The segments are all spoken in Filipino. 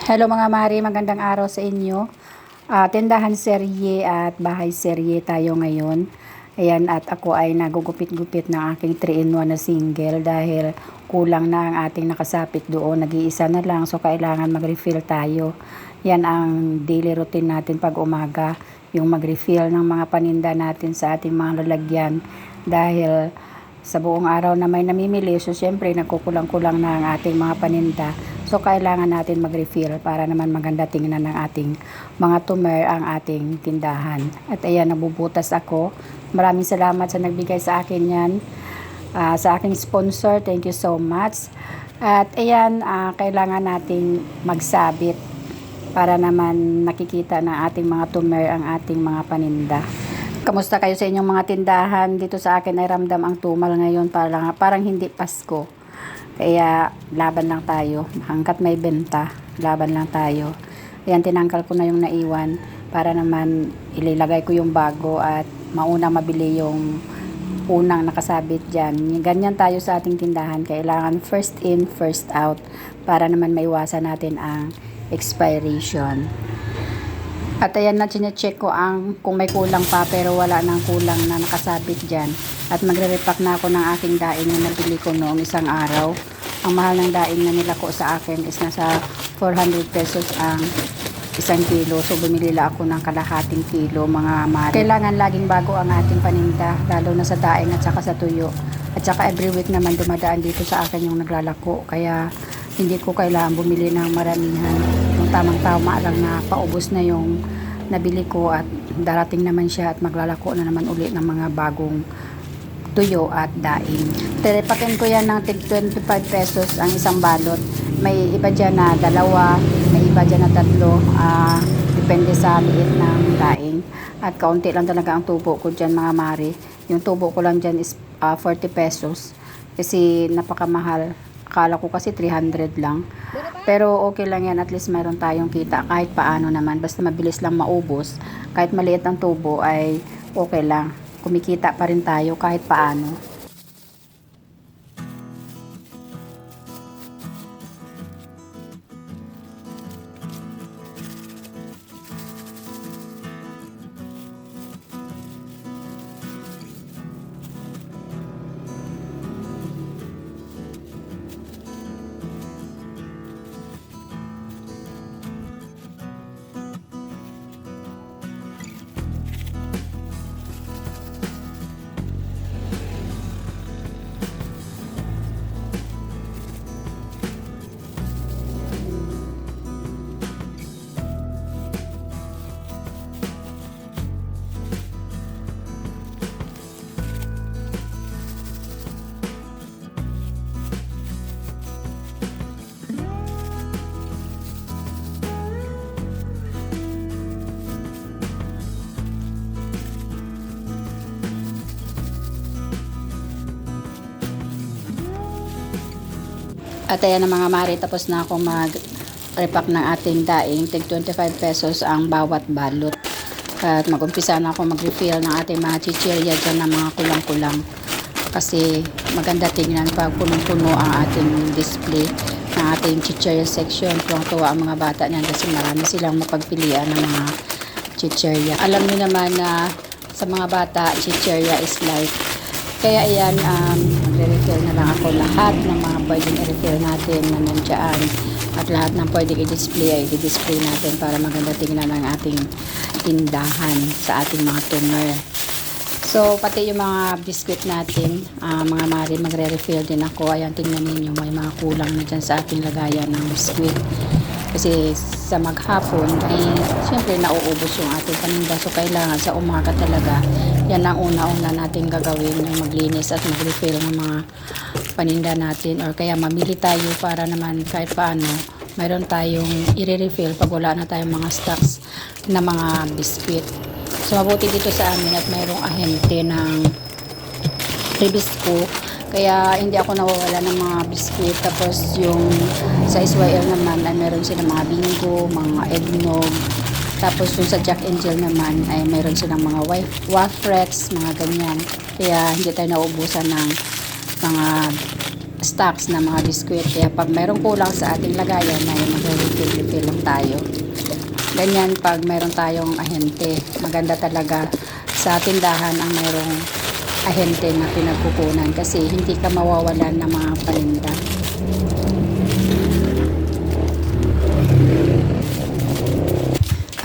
Hello mga mari, magandang araw sa inyo. Tindahan serye at bahay serye tayo ngayon. Ayan, at ako ay nagugupit-gupit ng aking 3-in-1 na single dahil kulang na ang ating nakasapit doon. Nag-iisa na lang, so kailangan mag-refill tayo. Yan ang daily routine natin pag umaga, yung mag-refill ng mga paninda natin sa ating mga lalagyan dahil sa buong araw na may namimili, so syempre nagkukulang-kulang na ang ating mga paninda. So kailangan natin mag-refill para naman maganda tingnan ng ating mga tumer ang ating tindahan. At ayan, nabubutas ako. Maraming salamat sa nagbigay sa akin yan. Sa aking sponsor, thank you so much. At ayan, kailangan nating magsabit para naman nakikita ng ating mga tumer ang ating mga paninda. Kamusta kayo sa inyong mga tindahan? Dito sa akin ay ramdam ang tumal ngayon, parang hindi Pasko. Kaya laban lang tayo. Hanggat may benta, laban lang tayo. Ayan, tinanggal ko na yung naiwan para naman ililagay ko yung bago at mauna mabili yung unang nakasabit dyan. Ganyan tayo sa ating tindahan. Kailangan first in, first out para naman maiwasan natin ang expiration. At ayan na, chinecheck ko kung may kulang pa, pero wala nang kulang na nakasabit dyan. At magre-repack na ako ng aking daing na nabili ko noong isang araw. Ang mahal ng daing na nilako sa akin is nasa 400 pesos ang 1 kilo. So bumili lang ako ng kalahating kilo mga mari. Kailangan laging bago ang ating paninda, lalo na sa daing at saka sa tuyo. At saka every week naman dumadaan dito sa akin yung naglalako. Kaya hindi ko kailangan bumili ng maramihan. Yung tamang-tama lang na paubos na yung nabili ko at darating naman siya at maglalako na naman ulit ng mga bagong tuyo at daing. Telepakin ko yan ng 25 pesos ang isang balot. May iba dyan na 2, may iba dyan na 3. Depende sa liit ng daing. At kaunti lang talaga ang tubo ko dyan mga mari. Yung tubo ko lang dyan is 40 pesos. Kasi napakamahal. Akala ko kasi 300 lang. Pero okay lang yan. At least mayroon tayong kita kahit paano naman. Basta mabilis lang maubos. Kahit maliit ang tubo ay okay lang. Kumikita pa rin tayo kahit paano. At ayan na mga mari, tapos na ako mag-repack ng ating daing. Tig 25 pesos ang bawat balot. At mag-umpisa na ako mag-refill ng ating mga chichirya dyan na mga kulang-kulang. Kasi maganda tingnan pag punong-puno ang ating display ng ating chichirya section. Tuwang-tuwa ang mga bata niyan kasi marami silang mapagpilian ng mga chichirya. Alam niyo naman na sa mga bata, chichirya is life. Kaya ayan, magre-refill na lang ako lahat ng mga pwedeng i-refill natin na nandiyan. At lahat ng pwedeng i-display ay i-display natin para maganda tingnan ang ating tindahan sa ating mga tuner. So, pati yung mga biscuit natin, mga mari, magre-refill din ako. Ayan, tingnan ninyo, may mga kulang na dyan sa ating lagayan ng biscuit. Kasi sa maghapon, siyempre nauubos yung ating paninda. So, kailangan sa umaga talaga, yan ang una-una natin gagawin, yung maglinis at mag-refill ng mga paninda natin. Or kaya mamili tayo para naman kahit paano, mayroon tayong i-refill pag wala na tayong mga stocks na mga biscuit. So, mabuti dito sa amin at mayroong ahente ng Ribisco. Kaya hindi ako nawawala ng mga biscuit. Tapos yung sa SYL naman ay meron sila mga bingo, mga eggnog. Tapos yung sa Jack and Jill naman ay meron silang mga wafrex, mga ganyan. Kaya hindi tayo nauubusan ng mga stocks na mga biskwit. Kaya pag mayroong kulang sa ating lagayan, ay mag-refill lang tayo. Ganyan pag mayroon tayong ahente. Maganda talaga sa tindahan ang mayroong ahente na pinagkukunan kasi hindi ka mawawalan ng mga paninda.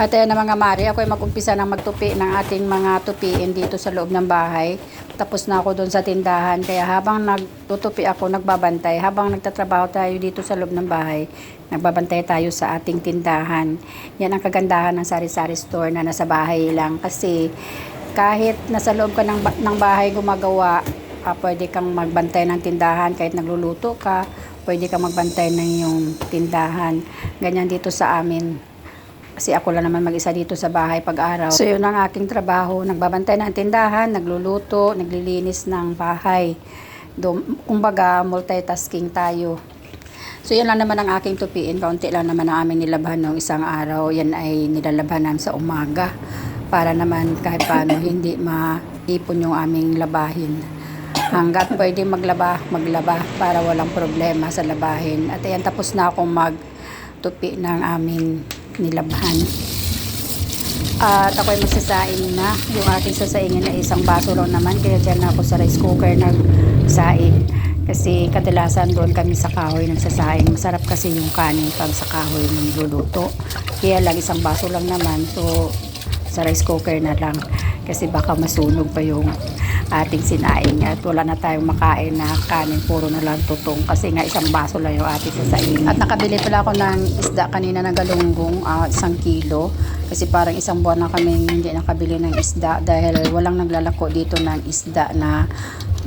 At ayan na mga mari, ako ay mag-umpisa ng magtupi ng ating mga tupiin dito sa loob ng bahay. Tapos na ako doon sa tindahan, kaya habang nagtutupi ako, nagbabantay. Habang nagtatrabaho tayo dito sa loob ng bahay, nagbabantay tayo sa ating tindahan. Yan ang kagandahan ng sari-sari store na nasa bahay lang. Kasi kahit nasa loob ka ng bahay gumagawa, pwede kang magbantay ng tindahan kahit nagluluto ka. Pwede kang magbantay ng iyong tindahan. Ganyan dito sa amin. Kasi ako lang naman mag-isa dito sa bahay pag-araw. So yun ang aking trabaho. Nagbabantay ng tindahan, nagluluto, naglilinis ng bahay. Kumbaga, multitasking tayo. So yan lang naman ang aking tupiin. Kaunti lang naman ang aming nilabhan ng isang araw. Yan ay nilalabhanan sa umaga. Para naman kahit paano hindi maipon yung aming labahin. Hanggat pwede maglaba para walang problema sa labahin. At ayan, tapos na akong magtupi ng aming nilabhan. At ako ay magsasaing na. Yung aking sasaingin ay isang baso lang naman. Kaya dyan ako sa rice cooker nagsaing. Kasi kadalasan doon kami sa kahoy nagsasaing. Masarap kasi yung kanin pag sa kahoy niluluto. Kaya lang isang baso lang naman. So sa rice cooker na lang. Kasi baka masunog pa yung ating sinaing at wala na tayong makain na kanin, puro na lang tutong kasi nga isang baso lang yung ating sasaing. At nakabili pala ako ng isda kanina ng galunggong, 1 kilo kasi parang isang buwan na kami hindi nakabili ng isda dahil walang naglalako dito ng isda na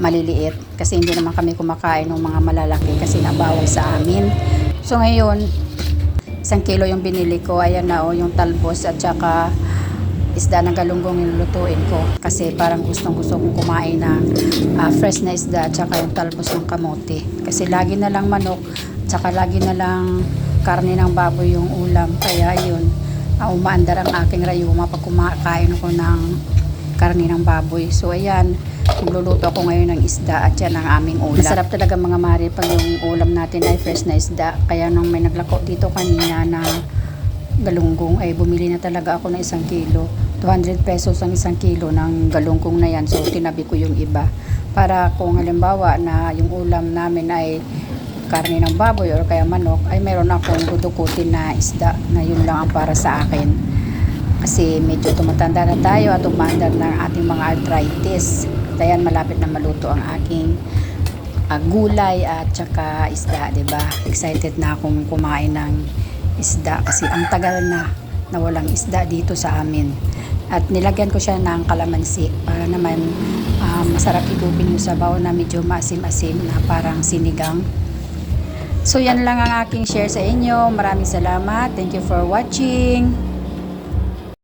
maliliit kasi hindi naman kami kumakain ng mga malalaki kasi nabawal sa amin. So ngayon 1 kilo yung binili ko. Ayan na yung talbos at saka isda ng galunggong nilulutuin ko kasi parang gustong kong kumain ng fresh na isda at saka yung talbos ng kamote kasi lagi na lang manok at saka lagi na lang karne ng baboy yung ulam, kaya yun umaandar ang aking rayuma pag kumakain ako ng karne ng baboy. So ayan, magluluto ako ngayon ng isda at yan ang aming ulam. Masarap talaga mga mari pag yung ulam natin ay fresh na isda, kaya nung may naglako dito kanina na galunggong ay bumili na talaga ako ng 1 kilo. 200 pesos ang 1 kilo ng galunggong na yan. So tinabi ko yung iba para kung halimbawa na yung ulam namin ay karne ng baboy or kaya manok, ay meron akong dudukutin na isda na yun lang ang para sa akin. Kasi medyo tumatanda na tayo at umandar ng ating mga arthritis. Kaya malapit na maluto ang aking gulay at saka isda, 'di ba? Excited na akong kumain ng isda kasi ang tagal na walang isda dito sa amin. At nilagyan ko siya ng kalamansi para naman masarap higupin yung sabaw na medyo maasim-asim na parang sinigang. So yan lang ang aking share sa inyo. Maraming salamat. Thank you for watching.